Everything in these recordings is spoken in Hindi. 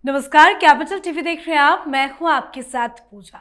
नमस्कार, कैपिटल टीवी देख रहे हैं आप। मैं हूं आपके साथ पूजा।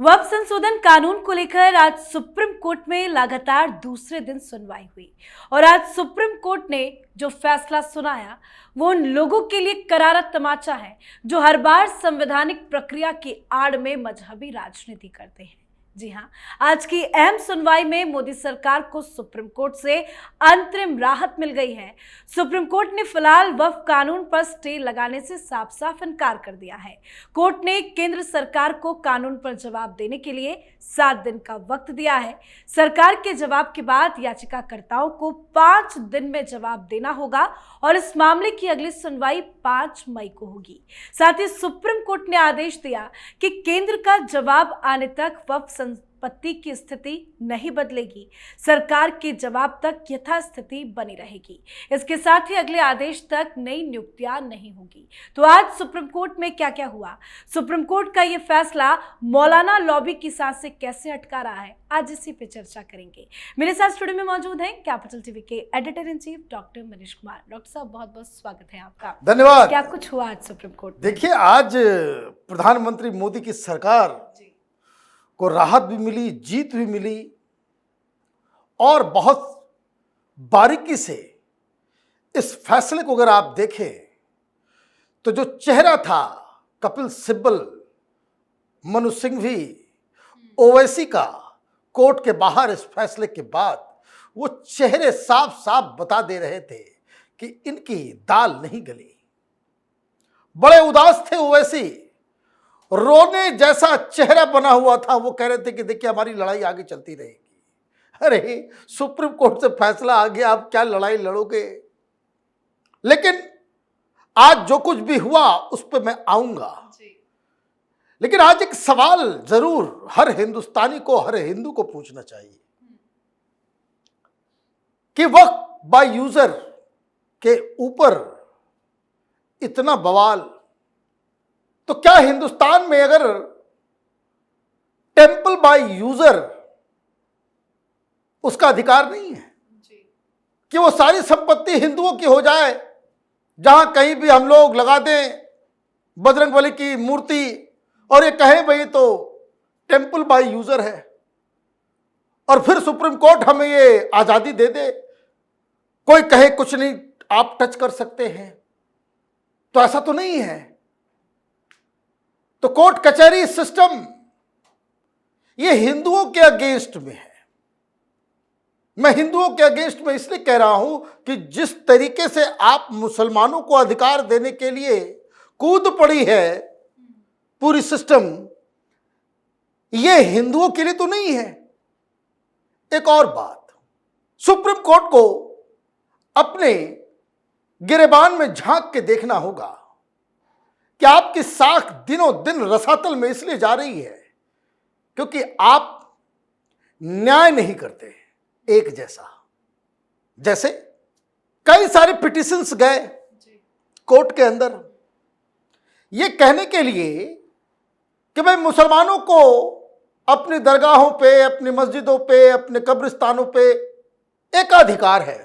वक्फ संशोधन कानून को लेकर आज सुप्रीम कोर्ट में लगातार दूसरे दिन सुनवाई हुई और आज सुप्रीम कोर्ट ने जो फैसला सुनाया वो उन लोगों के लिए करारा तमाचा है जो हर बार संवैधानिक प्रक्रिया की आड़ में मजहबी राजनीति करते हैं। जी हां, आज की अहम सुनवाई में मोदी सरकार को सुप्रीम कोर्ट से अंतरिम राहत मिल गई है। सुप्रीम कोर्ट ने फिलहाल वक्फ कानून पर स्टे लगाने से साफ साफ इनकार कर दिया है। कोर्ट ने केंद्र सरकार को कानून पर जवाब देने के लिए 7 दिन का वक्त दिया है। सरकार के जवाब के बाद याचिकाकर्ताओं को 5 दिन में जवाब देना होगा और इस मामले की अगली सुनवाई 5 मई को होगी। साथ ही सुप्रीम कोर्ट ने आदेश दिया कि केंद्र का जवाब आने तक वक्फ संपत्ति की स्थिति नहीं बदलेगी, सरकार के जवाब तक यथास्थिति बनी रहेगी। इसके साथ ही अगले आदेश तक नई नियुक्तियां नहीं होगी। तो आज सुप्रीम कोर्ट में क्या क्या हुआ, सुप्रीम कोर्ट का यह फैसला मौलाना लॉबी की सांस से कैसे अटका रहा है, आज इसी पे चर्चा करेंगे। मेरे साथ स्टूडियो में मौजूद हैं कैपिटल टीवी के editor in chief doctor Manish Kumar. Doctor साहब, बहुत बहुत स्वागत है आपका। धन्यवाद। क्या कुछ हुआ आज सुप्रीम कोर्ट में? देखिए, आज प्रधानमंत्री मोदी की सरकार को राहत भी मिली, जीत भी मिली और बहुत बारीकी से इस फैसले को अगर आप देखें तो जो चेहरा था कपिल सिब्बल, मनु सिंघवी, ओवैसी का कोर्ट के बाहर इस फैसले के बाद वो चेहरे साफ साफ बता दे रहे थे कि इनकी दाल नहीं गली। बड़े उदास थे ओवैसी, रोने जैसा चेहरा बना हुआ था। वो कह रहे थे कि देखिए, हमारी लड़ाई आगे चलती रहेगी। अरे, सुप्रीम कोर्ट से फैसला आ गया, आप क्या लड़ाई लड़ोगे? लेकिन आज जो कुछ भी हुआ उस पर मैं आऊंगा, लेकिन आज एक सवाल जरूर हर हिंदुस्तानी को, हर हिंदू को पूछना चाहिए कि वक्फ बाय यूजर के ऊपर इतना बवाल, तो क्या हिंदुस्तान में अगर टेंपल बाय यूजर उसका अधिकार नहीं है कि वो सारी संपत्ति हिंदुओं की हो जाए, जहां कहीं भी हम लोग लगा दें बजरंगबली की मूर्ति और ये कहें भाई तो टेंपल बाय यूजर है, और फिर सुप्रीम कोर्ट हमें ये आजादी दे दे, कोई कहे कुछ नहीं आप टच कर सकते हैं? तो ऐसा तो नहीं है। तो कोर्ट कचहरी सिस्टम ये हिंदुओं के अगेंस्ट में है। मैं हिंदुओं के अगेंस्ट में इसलिए कह रहा हूं कि जिस तरीके से आप मुसलमानों को अधिकार देने के लिए कूद पड़ी है पूरी सिस्टम, ये हिंदुओं के लिए तो नहीं है। एक और बात, सुप्रीम कोर्ट को अपने गिरेबान में झांक के देखना होगा कि आपकी साख दिनों दिन रसातल में इसलिए जा रही है क्योंकि आप न्याय नहीं करते एक जैसा। जैसे कई सारे पिटिशंस गए कोर्ट के अंदर ये कहने के लिए कि भाई मुसलमानों को अपनी दरगाहों पे, अपनी मस्जिदों पे, अपने कब्रिस्तानों पे एकाधिकार है।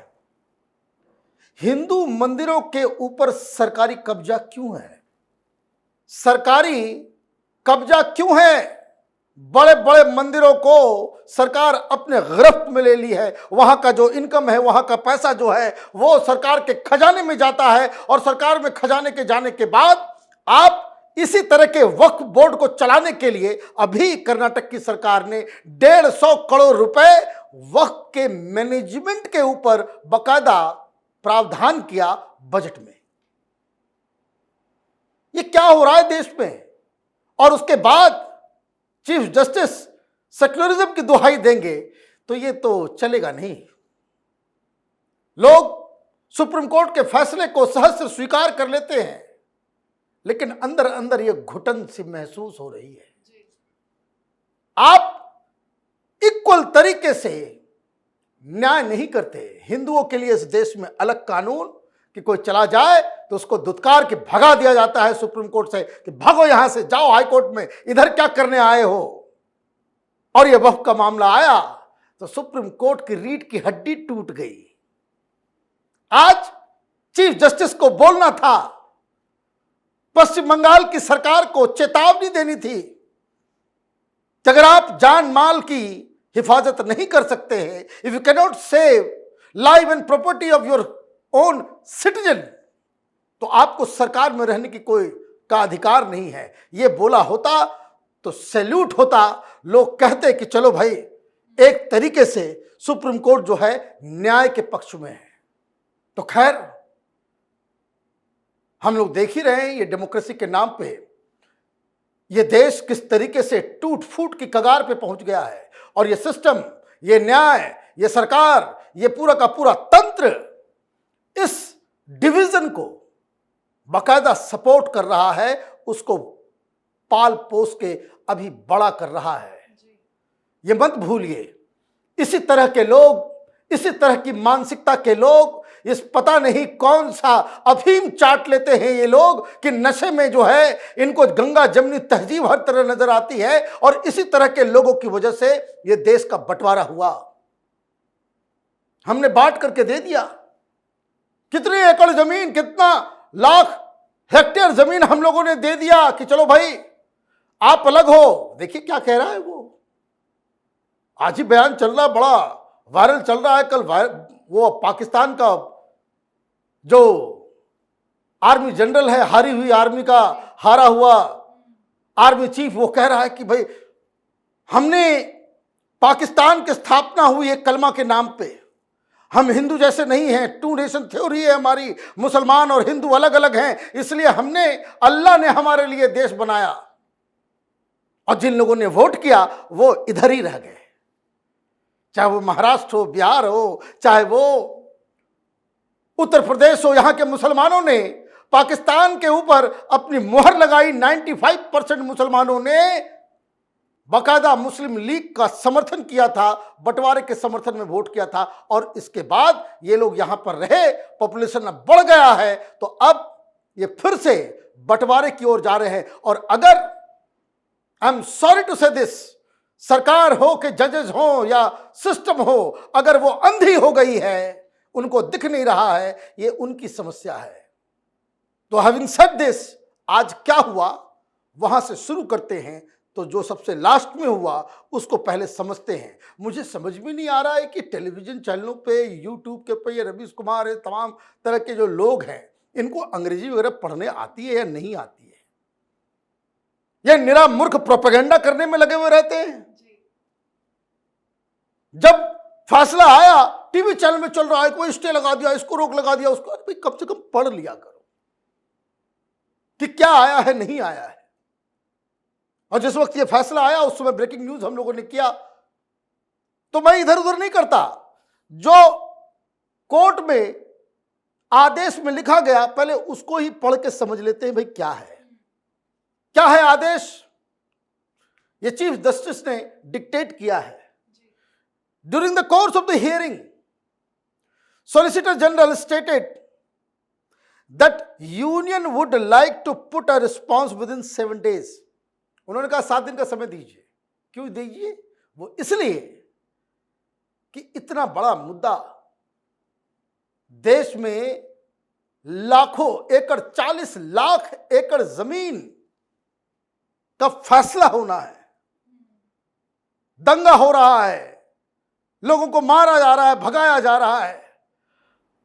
हिंदू मंदिरों के ऊपर सरकारी कब्जा क्यों है? सरकारी कब्जा क्यों है? बड़े बड़े मंदिरों को सरकार अपने गिरफ्त में ले ली है। वहां का जो इनकम है, वहां का पैसा जो है वो सरकार के खजाने में जाता है, और सरकार में खजाने के जाने के बाद आप इसी तरह के वक्फ बोर्ड को चलाने के लिए अभी कर्नाटक की सरकार ने 150 करोड़ रुपए वक्फ के मैनेजमेंट के ऊपर बकायदा प्रावधान किया बजट में। ये क्या हो रहा है देश में? और उसके बाद चीफ जस्टिस सेक्युलरिज्म की दुहाई देंगे तो ये तो चलेगा नहीं। लोग सुप्रीम कोर्ट के फैसले को सहज से स्वीकार कर लेते हैं, लेकिन अंदर अंदर ये घुटन सी महसूस हो रही है। आप इक्वल तरीके से न्याय नहीं करते। हिंदुओं के लिए इस देश में अलग कानून कि कोई चला जाए तो उसको दुत्कार के भगा दिया जाता है सुप्रीम कोर्ट से कि भागो यहां से, जाओ हाई कोर्ट में, इधर क्या करने आए हो। और यह वक्फ का मामला आया तो सुप्रीम कोर्ट की रीढ़ की हड्डी टूट गई। आज चीफ जस्टिस को बोलना था पश्चिम बंगाल की सरकार को चेतावनी देनी थी कि अगर आप जान माल की हिफाजत नहीं कर सकते हैं, if you can not save life and property of your own citizen, तो आपको सरकार में रहने की कोई का अधिकार नहीं है। ये बोला होता तो सैल्यूट होता, लोग कहते कि चलो भाई एक तरीके से सुप्रीम कोर्ट जो है न्याय के पक्ष में है। तो खैर हम लोग देख ही रहे हैं ये डेमोक्रेसी के नाम पे ये देश किस तरीके से टूट फूट की कगार पे पहुंच गया है, और ये सिस्टम, ये न्याय, ये सरकार, ये पूरा का पूरा तंत्र इस डिवीजन को बाकायदा सपोर्ट कर रहा है, उसको पाल पोस के अभी बड़ा कर रहा है। ये मत भूलिए, इसी तरह के लोग, इसी तरह की मानसिकता के लोग, इस पता नहीं कौन सा अफीम चाट लेते हैं ये लोग कि नशे में जो है इनको गंगा जमनी तहजीब हर तरह नजर आती है, और इसी तरह के लोगों की वजह से ये देश का बंटवारा हुआ। हमने बांट करके दे दिया, कितने एकड़ जमीन, कितना लाख हेक्टेयर जमीन हम लोगों ने दे दिया कि चलो भाई आप अलग हो। देखिए क्या कह रहा है वो, आज ही बयान चल रहा, बड़ा वायरल चल रहा है। कल वो पाकिस्तान का जो आर्मी जनरल है, हारी हुई आर्मी का हारा हुआ आर्मी चीफ, वो कह रहा है कि भाई हमने पाकिस्तान की स्थापना हुई एक कलमा के नाम पे, हम हिंदू जैसे नहीं हैं, टू नेशन थ्योरी है हमारी, मुसलमान और हिंदू अलग अलग हैं, इसलिए हमने, अल्लाह ने हमारे लिए देश बनाया, और जिन लोगों ने वोट किया वो इधर ही रह गए, चाहे वो महाराष्ट्र हो, बिहार हो, चाहे वो उत्तर प्रदेश हो। यहां के मुसलमानों ने पाकिस्तान के ऊपर अपनी मुहर लगाई। 95% मुसलमानों ने बाकायदा मुस्लिम लीग का समर्थन किया था, बंटवारे के समर्थन में वोट किया था, और इसके बाद ये लोग यहां पर रहे, पॉपुलेशन अब बढ़ गया है, तो अब ये फिर से बंटवारे की ओर जा रहे हैं। और अगर, आई एम सॉरी टू से दिस, सरकार हो कि जजेस हो या सिस्टम हो, अगर वो अंधी हो गई है, उनको दिख नहीं रहा है, ये उनकी समस्या है। तो हैविंग सेड दिस, आज क्या हुआ वहां से शुरू करते हैं। तो जो सबसे लास्ट में हुआ उसको पहले समझते हैं। मुझे समझ में नहीं आ रहा है कि टेलीविजन चैनलों पे, यूट्यूब के पे, ये रवीश कुमार है, तमाम तरह के जो लोग हैं, इनको अंग्रेजी वगैरह पढ़ने आती है या नहीं आती है, ये निरा मूर्ख प्रोपेगेंडा करने में लगे हुए रहते हैं। जब फैसला आया, टीवी चैनल में चल रहा है, कोई स्टे लगा दिया, इसको रोक लगा दिया, उसको, भाई कम से कम पढ़ लिया करो कि क्या आया है, नहीं आया है। और जिस वक्त ये फैसला आया उस समय ब्रेकिंग न्यूज हम लोगों ने किया, तो मैं इधर उधर नहीं करता। जो कोर्ट में आदेश में लिखा गया, पहले उसको ही पढ़ के समझ लेते हैं भाई क्या है, क्या है आदेश। ये चीफ जस्टिस ने डिक्टेट किया है। During the course of the hearing, Solicitor General stated that union would like to put a response within 7 days. उन्होंने कहा 7 दिन का समय दीजिए। क्यों दीजिए? वो इसलिए कि इतना बड़ा मुद्दा, देश में लाखों एकड़, 40 लाख एकड़ जमीन का फैसला होना है, दंगा हो रहा है, लोगों को मारा जा रहा है, भगाया जा रहा है,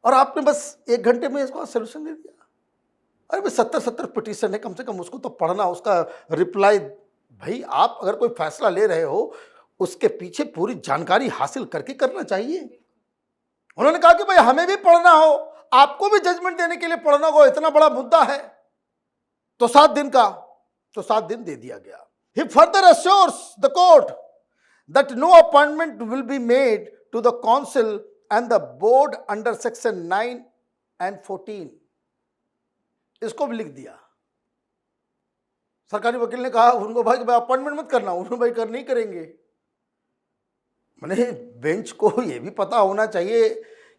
और आपने बस 1 घंटे में इसको सोल्यूशन दे दिया। अरे भाई 70 पिटीशन है, कम से कम उसको तो पढ़ना, उसका रिप्लाई। भाई आप अगर कोई फैसला ले रहे हो, उसके पीछे पूरी जानकारी हासिल करके करना चाहिए। उन्होंने कहा कि भाई हमें भी पढ़ना हो, आपको भी जजमेंट देने के लिए पढ़ना हो, इतना बड़ा मुद्दा है, तो 7 दिन का, तो 7 दिन दे दिया गया। He further assures the court that no appointment will be made to the council and the board under section 9 and 14. इसको भी लिख दिया। सरकारी वकील ने कहा उनको, भाई अपॉइंटमेंट मत करना, उन्होंने भाई कर नहीं करेंगे। मैंने बेंच को ये भी पता होना चाहिए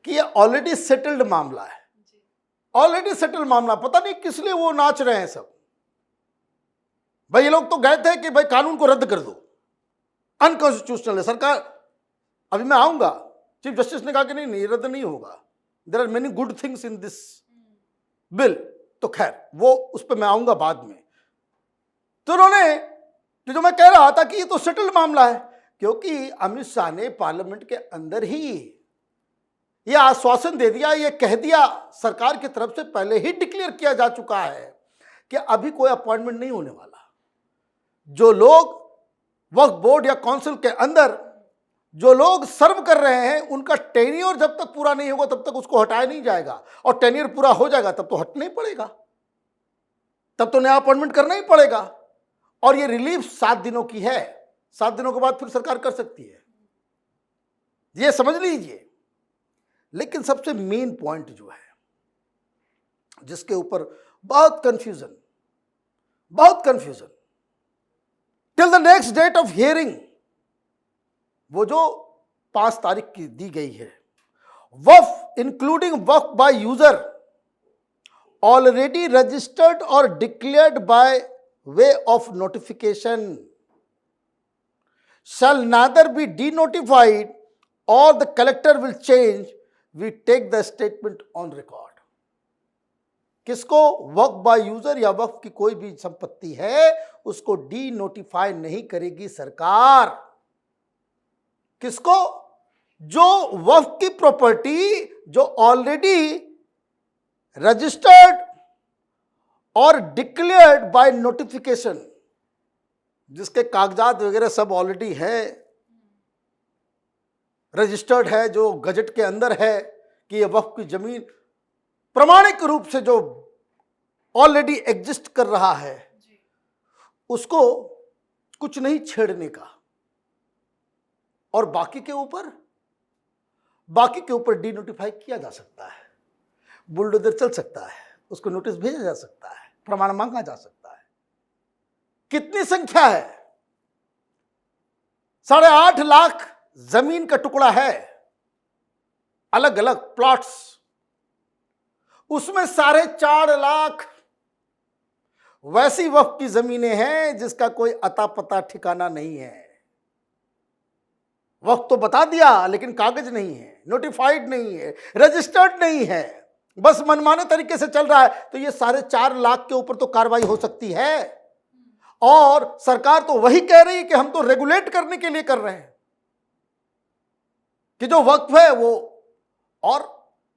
कि ये ऑलरेडी सेटल्ड मामला है, ऑलरेडी सेटल्ड मामला, पता नहीं किस लिए वो नाच रहे हैं सब। भाई ये लोग तो गए थे कि भाई कानून को रद्द कर दो, अनकॉन्स्टिट्यूशनल है सरकार। अभी मैं आऊंगा, चीफ जस्टिस ने कहा कि नहीं, रद्द नहीं होगा, there are many good things in this bill, तो खैर वो उस पर मैं आऊंगा बाद में। तो उन्होंने जो मैं कह रहा था कि ये तो सेटल्ड मामला है, क्योंकि अमित शाह ने पार्लियामेंट के अंदर ही ये आश्वासन दे दिया, ये कह दिया, सरकार की तरफ से पहले ही डिक्लेयर किया जा चुका है कि अभी कोई अपॉइंटमेंट नहीं होने वाला। जो लोग वक्फ बोर्ड या काउंसिल के अंदर जो लोग सर्व कर रहे हैं, उनका टेन्योर जब तक पूरा नहीं होगा तब तक उसको हटाया नहीं जाएगा, और टेन्योर पूरा हो जाएगा तब तो हटना ही पड़ेगा, तब तो नया अपॉइंटमेंट करना ही पड़ेगा। और ये रिलीफ 7 दिनों की है, 7 दिनों के बाद फिर सरकार कर सकती है, ये समझ लीजिए। लेकिन सबसे मेन पॉइंट जो है, जिसके ऊपर बहुत confusion till the next date of hearing, वो जो 5 तारीख की दी गई है, waqf including waqf by user already registered और declared by way of notification shall neither be denotified or the collector will change, we take the statement on record। किसको? वक्फ बाय यूजर या वक्फ की कोई भी संपत्ति है उसको डी नोटिफाई नहीं करेगी सरकार। किसको? जो वक्फ की प्रॉपर्टी जो ऑलरेडी रजिस्टर्ड और डिक्लेयर्ड बाय नोटिफिकेशन, जिसके कागजात वगैरह सब ऑलरेडी है, रजिस्टर्ड है, जो गजट के अंदर है कि ये वक्फ की जमीन प्रमाणिक रूप से जो ऑलरेडी एग्जिस्ट कर रहा है, उसको कुछ नहीं छेड़ने का। और बाकी के ऊपर डी नोटिफाई किया जा सकता है, बुलडोजर चल सकता है, उसको नोटिस भेजा जा सकता है, प्रमाण मांगा जा सकता है। कितनी संख्या है? 8.5 लाख जमीन का टुकड़ा है, अलग अलग प्लॉट्स, उसमें 4.5 लाख वैसी वक्फ की जमीनें हैं जिसका कोई अता पता ठिकाना नहीं है। वक्त तो बता दिया लेकिन कागज नहीं है, नोटिफाइड नहीं है, रजिस्टर्ड नहीं है, बस मनमाने तरीके से चल रहा है। तो ये 4.5 लाख के ऊपर तो कार्रवाई हो सकती है। और सरकार तो वही कह रही है कि हम तो रेगुलेट करने के लिए कर रहे हैं कि जो वक्फ है वो। और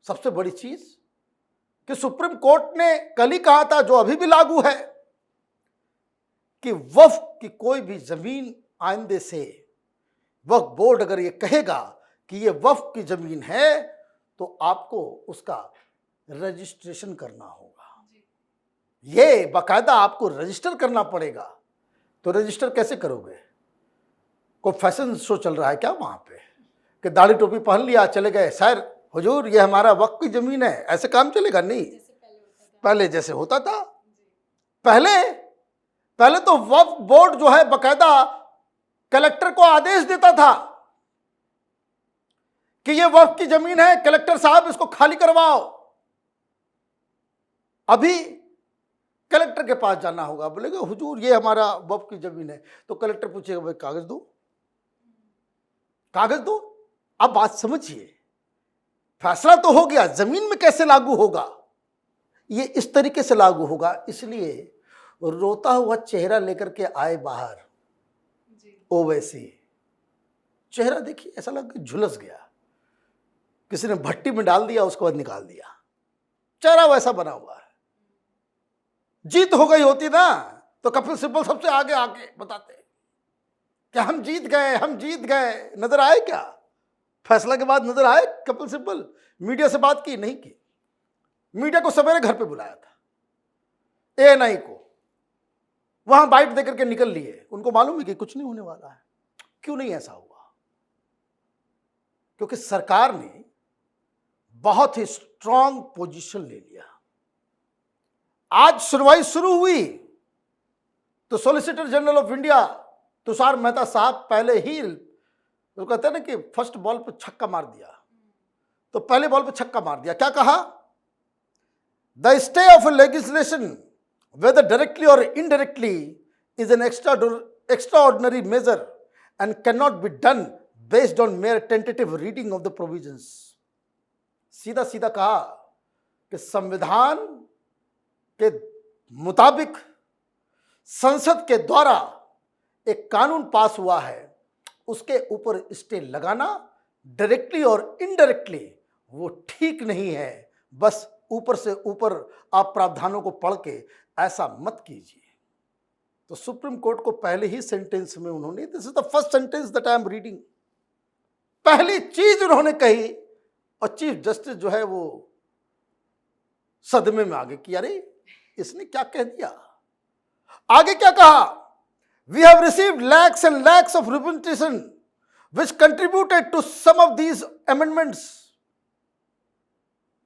सबसे बड़ी चीज कि सुप्रीम कोर्ट ने कल ही कहा था, जो अभी भी लागू है, कि वक्फ की कोई भी जमीन आइंदे से वक्फ बोर्ड अगर ये कहेगा कि ये वक्फ की जमीन है तो आपको उसका रजिस्ट्रेशन करना होगा, ये बाकायदा आपको रजिस्टर करना पड़ेगा। तो रजिस्टर कैसे करोगे? कोई फैशन शो चल रहा है क्या वहां पे कि दाढ़ी टोपी पहन लिया चले गए, सर हुजूर ये हमारा वक्फ की जमीन है, ऐसे काम चलेगा नहीं। पहले जैसे होता था, पहले तो वक्फ बोर्ड जो है बाकायदा कलेक्टर को आदेश देता था कि ये वक्फ की जमीन है, कलेक्टर साहब इसको खाली करवाओ। अभी कलेक्टर के पास जाना होगा, बोलेगा हुजूर ये हमारा वक्फ की जमीन है, तो कलेक्टर पूछेगा भाई कागज दो। अब बात समझिए, फैसला तो हो गया, जमीन में कैसे लागू होगा? ये इस तरीके से लागू होगा। इसलिए रोता हुआ चेहरा लेकर के आए बाहर, ओवैसी चेहरा देखिए, ऐसा लगा झुलस गया, किसी ने भट्टी में डाल दिया उसके बाद निकाल दिया, चेहरा वैसा बना हुआ है। जीत हो गई होती ना तो कपिल सिब्बल सबसे आगे आके बताते कि हम जीत गए। नजर आए क्या? फैसला के बाद नजर आए कपिल सिब्बल? मीडिया से बात की? नहीं की। मीडिया को सवेरे घर पे बुलाया था, एएनआई को, वहां बाइट देकर के निकल लिए। उनको मालूम है कि कुछ नहीं होने वाला है। क्यों नहीं ऐसा हुआ? क्योंकि सरकार ने बहुत ही स्ट्रांग पोजीशन ले लिया। आज सुनवाई शुरू हुई तो solicitor general of India Tushar Mehta साहब पहले ही, तो कहते हैं ना कि फर्स्ट बॉल पे छक्का मार दिया, तो पहले बॉल पे छक्का मार दिया। क्या कहा? The stay of A legislation whether directly or indirectly is an extraordinary measure and cannot be done based on mere tentative reading of the provisions। सीधा सीधा कहा कि संविधान के मुताबिक संसद के द्वारा एक कानून पास हुआ है, उसके ऊपर स्टे लगाना डायरेक्टली और इनडायरेक्टली वो ठीक नहीं है। बस ऊपर से ऊपर आप प्रावधानों को पढ़ के ऐसा मत कीजिए। तो सुप्रीम कोर्ट को पहले ही सेंटेंस में उन्होंने, this is the first sentence that I am reading, पहली चीज उन्होंने कही और चीफ जस्टिस जो है वो सदमे में आ गए कि अरे इसने क्या कह दिया। आगे क्या कहा, we have received lakhs and lakhs of representation which contributed to some of these amendments.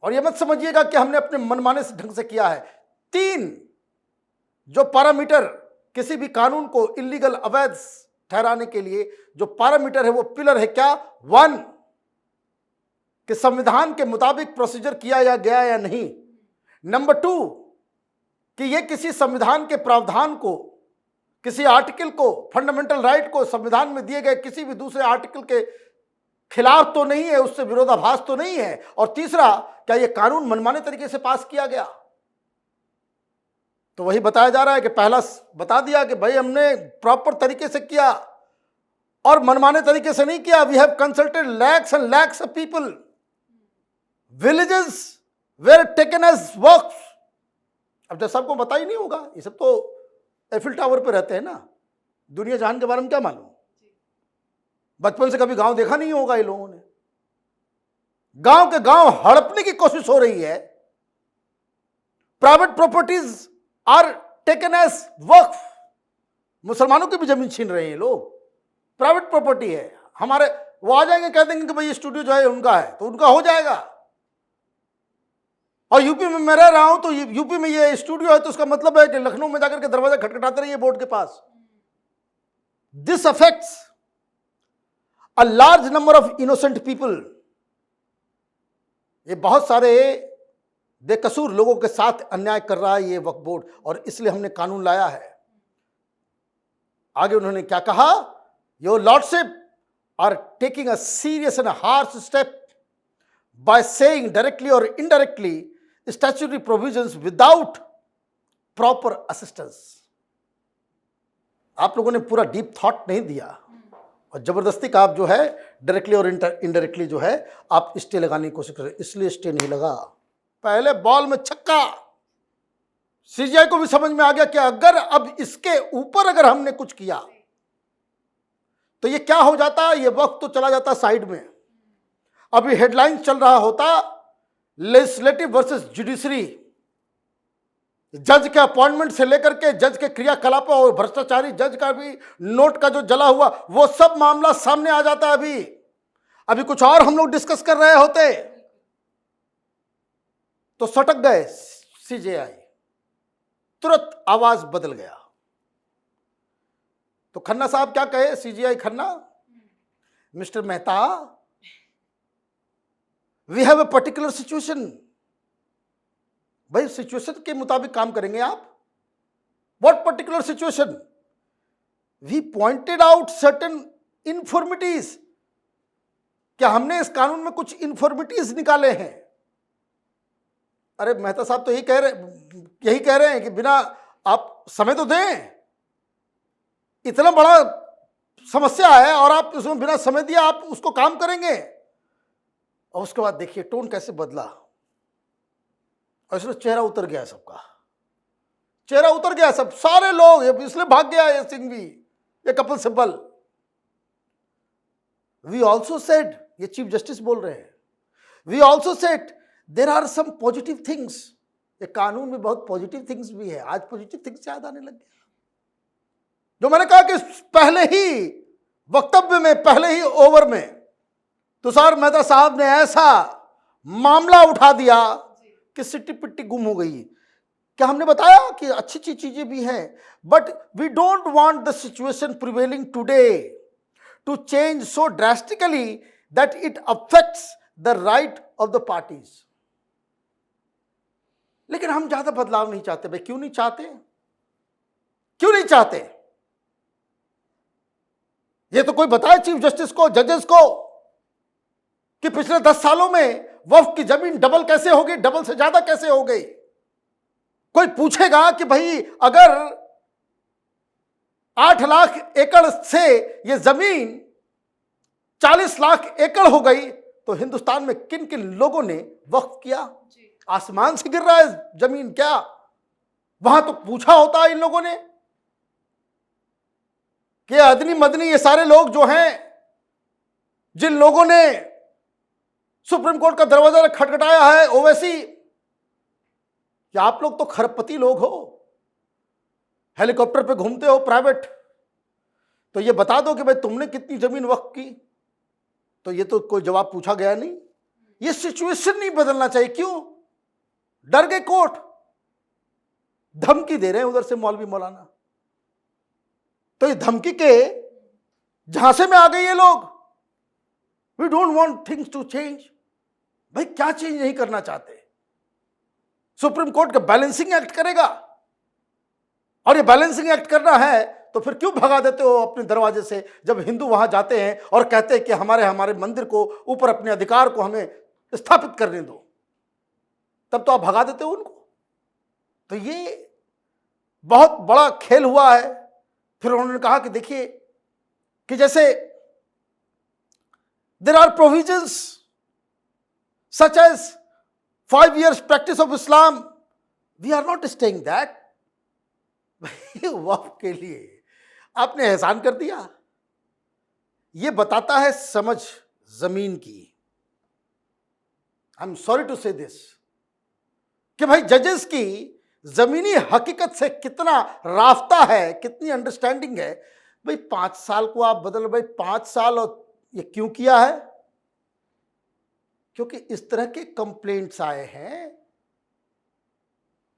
और यह मत समझिएगा कि हमने अपने मनमाने से ढंग से किया है। 3 जो पैरामीटर किसी भी कानून को इलीगल अवैध ठहराने के लिए जो पैरामीटर है वो पिलर है क्या, 1 कि संविधान के मुताबिक प्रोसीजर किया गया या नहीं, नंबर 2 कि यह किसी संविधान के प्रावधान को, किसी आर्टिकल को, फंडामेंटल राइट को संविधान में दिए गए किसी भी दूसरे आर्टिकल के खिलाफ तो नहीं है, उससे विरोधाभास तो नहीं है, और तीसरा क्या यह कानून मनमाने तरीके से पास किया गया। तो वही बताया जा रहा है कि पहला बता दिया कि भाई हमने प्रॉपर तरीके से किया और मनमाने तरीके से नहीं किया। We have consulted lakhs and lakhs of people, villages were taken as works. अब जब सबको पता ही नहीं होगा, ये सब तो एफिल टावर पे रहते हैं ना, दुनिया जहान के बारे में क्या मालूम, बचपन से कभी गांव देखा नहीं होगा ये लोगों ने। गांव के गांव हड़पने की कोशिश हो रही है, private properties are taken as waqf, मुसलमानों की भी जमीन छीन रहे हैं लोग, प्राइवेट प्रॉपर्टी है हमारे। वो आ जाएंगे कह देंगे कि भाई ये स्टूडियो जो है उनका है, तो उनका हो जाएगा। और यूपी में मैं रह रहा हूं तो यूपी में ये स्टूडियो है तो उसका मतलब है कि लखनऊ में जाकर के दरवाजा खटखटाते रहिए बोर्ड के पास। This affects a large number of innocent people. ये बहुत सारे बेकसूर लोगों के साथ अन्याय कर रहा है ये वक्फ बोर्ड, और इसलिए हमने कानून लाया है। आगे उन्होंने क्या कहा, your lordship are taking a serious and harsh step by saying directly or indirectly statutory provisions without proper assistance। आप लोगों ने पूरा डीप थॉट नहीं दिया और जबरदस्ती का आप जो है डायरेक्टली और इनडायरेक्टली जो है आप स्टे लगाने की कोशिश कर रहे, इसलिए स्टे नहीं लगा। पहले बॉल में छक्का। सीजीआई को भी समझ में आ गया कि अगर अब इसके ऊपर अगर हमने कुछ किया तो ये क्या हो जाता, ये वक्त तो चला जाता साइड में। अभी हेडलाइन चल रहा होता लेजिस्लेटिव वर्सेस जुडिशरी, जज के अपॉइंटमेंट से लेकर के जज के क्रियाकलापों और भ्रष्टाचारी जज का भी नोट का जो जला हुआ वो सब मामला सामने आ जाता। अभी कुछ और हम लोग डिस्कस कर रहे होते तो सटक गए सीजेआई, तुरंत आवाज बदल गया। तो खन्ना साहब क्या कहे, CJI Khanna, mister Mehta, we have a particular situation. भाई सिचुएशन के मुताबिक काम करेंगे आप। What particular situation? We pointed out certain infirmities. क्या हमने इस कानून में कुछ इन्फॉर्मिटीज निकाले हैं? अरे मेहता साहब तो यही कह रहे हैं कि बिना आप समय तो दें, इतना बड़ा समस्या है और आप उसमें बिना समय दिया आप उसको काम करेंगे। और उसके बाद देखिए टोन कैसे बदला और इसमें चेहरा उतर गया, सबका चेहरा उतर गया, सब सारे लोग, इसलिए भाग गया ये सिंघवी, ये Kapil Sibal. We also said, ये चीफ जस्टिस बोल रहे हैं, we also said there are some positive things. ये कानून में बहुत पॉजिटिव थिंग्स भी है। आज पॉजिटिव थिंग्स याद आने लग गया। जो मैंने कहा कि पहले ही वक्तव्य में, पहले ही ओवर में तुषार मेहता साहब ने ऐसा मामला उठा दिया कि सिट्टी पिट्टी गुम हो गई। क्या हमने बताया कि अच्छी अच्छी चीजें भी हैं, but we don't want the situation prevailing today to change so drastically that it affects the right of the parties. लेकिन हम ज्यादा बदलाव नहीं चाहते। भाई क्यों नहीं चाहते? क्यों नहीं चाहते? ये तो कोई बताए चीफ जस्टिस को, जजेस को, कि पिछले 10 सालों में वक्फ की जमीन डबल कैसे हो गई, डबल से ज्यादा कैसे हो गई। कोई पूछेगा कि भाई अगर 8 लाख एकड़ से ये जमीन 40 लाख एकड़ हो गई तो हिंदुस्तान में किन किन लोगों ने वक्फ किया? आसमान से गिर रहा है जमीन क्या? वहां तो पूछा होता है इन लोगों ने कि अदनी मदनी ये सारे लोग जो हैं, जिन लोगों ने सुप्रीम कोर्ट का दरवाजा खटखटाया है, ओवैसी, कि आप लोग तो खरबपति लोग हो, हेलीकॉप्टर पे घूमते हो प्राइवेट, तो ये बता दो कि भाई तुमने कितनी जमीन वक्फ की। तो ये तो कोई जवाब पूछा गया नहीं। ये सिचुएशन नहीं बदलना चाहिए। क्यों? डर गए कोर्ट, धमकी दे रहे हैं उधर से मौलवी मौलाना। तो ये धमकी के झांसे में आ गए ये लोग। We don't want things to change. भाई क्या चेंज नहीं करना चाहते? सुप्रीम कोर्ट का बैलेंसिंग एक्ट करेगा, और ये बैलेंसिंग एक्ट करना है तो फिर क्यों भगा देते हो अपने दरवाजे से? जब हिंदू वहां जाते हैं और कहते हैं कि हमारे मंदिर को ऊपर, अपने अधिकार को हमें स्थापित करने दो, तब तो आप भगा देते हो उनको। तो ये बहुत बड़ा खेल हुआ है। फिर उन्होंने कहा कि देखिए कि जैसे there are provisions such as 5 years practice of Islam, we are not staying that. Waqf के लिए आपने एहसान कर दिया। यह बताता है समझ जमीन की। आई एम सॉरी टू से दिस कि भाई जजेस की जमीनी हकीकत से कितना राफ्ता है, कितनी अंडरस्टैंडिंग है। भाई 5 साल को आप बदल, भाई 5 साल, और ये क्यों किया है? क्योंकि इस तरह के कंप्लेंट्स आए हैं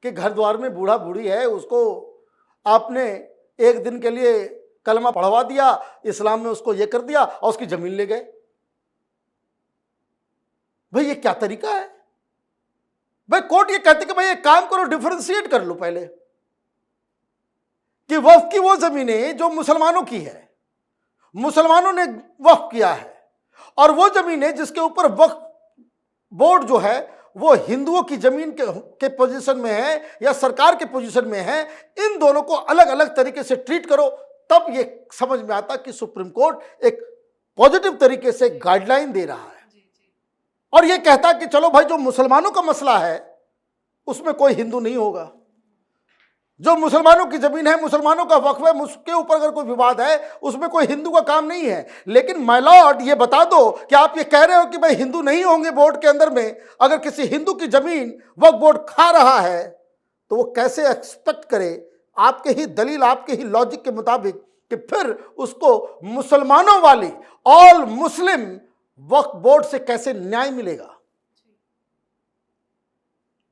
कि घर द्वार में बूढ़ा बूढ़ी है, उसको आपने एक दिन के लिए कलमा पढ़वा दिया, इस्लाम में उसको ये कर दिया और उसकी जमीन ले गए। भाई ये क्या तरीका है? भाई कोर्ट ये कहते कि भाई एक काम करो, डिफरेंशिएट कर लो पहले कि वक्फ की वो जमीनें जो मुसलमानों की है, मुसलमानों ने वक्फ किया है, और वो जमीनें जिसके ऊपर वक्फ बोर्ड जो है वो हिंदुओं की जमीन के पोजीशन में है या सरकार के पोजीशन में है। इन दोनों को अलग अलग तरीके से ट्रीट करो, तब ये समझ में आता कि सुप्रीम कोर्ट एक पॉजिटिव तरीके से गाइडलाइन दे रहा है और ये कहता कि चलो भाई जो मुसलमानों का मसला है उसमें कोई हिंदू नहीं होगा। जो मुसलमानों की जमीन है, मुसलमानों का वक्फ है, उसके ऊपर अगर कोई विवाद है उसमें कोई हिंदू का काम नहीं है। लेकिन माय लॉर्ड ये बता दो कि आप ये कह रहे हो कि भाई हिंदू नहीं होंगे बोर्ड के अंदर में। अगर किसी हिंदू की जमीन वक्फ बोर्ड खा रहा है तो वो कैसे एक्सपेक्ट करे आपके ही दलील, आपके ही लॉजिक के मुताबिक कि फिर उसको मुसलमानों वाली ऑल मुस्लिम वक्फ बोर्ड से कैसे न्याय मिलेगा?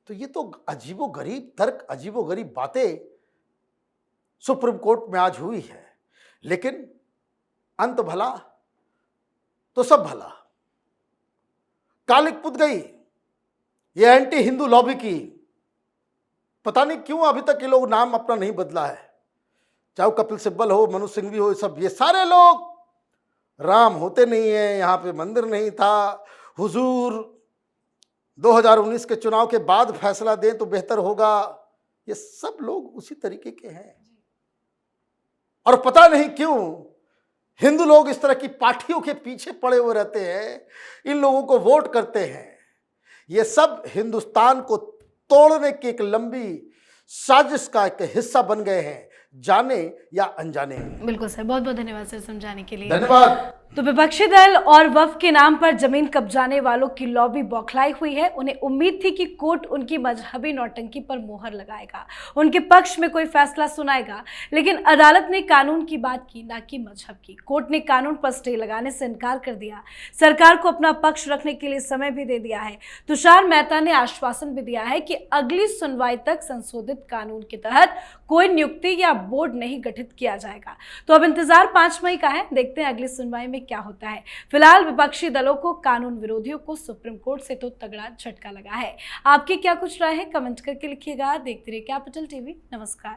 तो ये तो अजीबोगरीब तर्क, अजीबोगरीब बातें सुप्रीम कोर्ट में आज हुई है। लेकिन अंत भला तो सब भला। कालिक पुत गई ये एंटी हिंदू लॉबी की। पता नहीं क्यों अभी तक ये लोग नाम अपना नहीं बदला है, चाहे कपिल सिब्बल हो, मनु सिंघवी हो, सब ये सारे लोग राम होते नहीं है, यहाँ पे मंदिर नहीं था, हुजूर 2019 के चुनाव के बाद फैसला दें तो बेहतर होगा। ये सब लोग उसी तरीके के हैं और पता नहीं क्यों हिंदू लोग इस तरह की पार्टियों के पीछे पड़े हुए रहते हैं, इन लोगों को वोट करते हैं। ये सब हिंदुस्तान को तोड़ने की एक लंबी साजिश का एक हिस्सा बन गए हैं, जाने या अनजाने। बिल्कुल सर, बहुत बहुत धन्यवाद सर समझाने के लिए। धन्यवाद। तो विपक्षी दल और वक्फ के नाम पर जमीन कब्जाने वालों की लॉबी बौखलाई हुई है। उन्हें उम्मीद थी कि कोर्ट उनकी मजहबी नौटंकी पर मोहर लगाएगा, उनके पक्ष में कोई फैसला सुनाएगा, लेकिन अदालत ने कानून की बात की, ना कि मजहब की। कोर्ट ने कानून पर स्टे लगाने से इनकार कर दिया, सरकार को अपना पक्ष रखने के लिए समय भी दे दिया है। तुषार मेहता ने आश्वासन भी दिया है कि अगली सुनवाई तक संशोधित कानून के तहत कोई नियुक्ति या बोर्ड नहीं गठित किया जाएगा। तो अब इंतजार 5 मई का है, देखते हैं अगली सुनवाई में क्या होता है। फिलहाल विपक्षी दलों को, कानून विरोधियों को सुप्रीम कोर्ट से तो तगड़ा झटका लगा है। आपकी क्या कुछ राय है, कमेंट करके लिखिएगा। देखते रहिए कैपिटल टीवी। नमस्कार।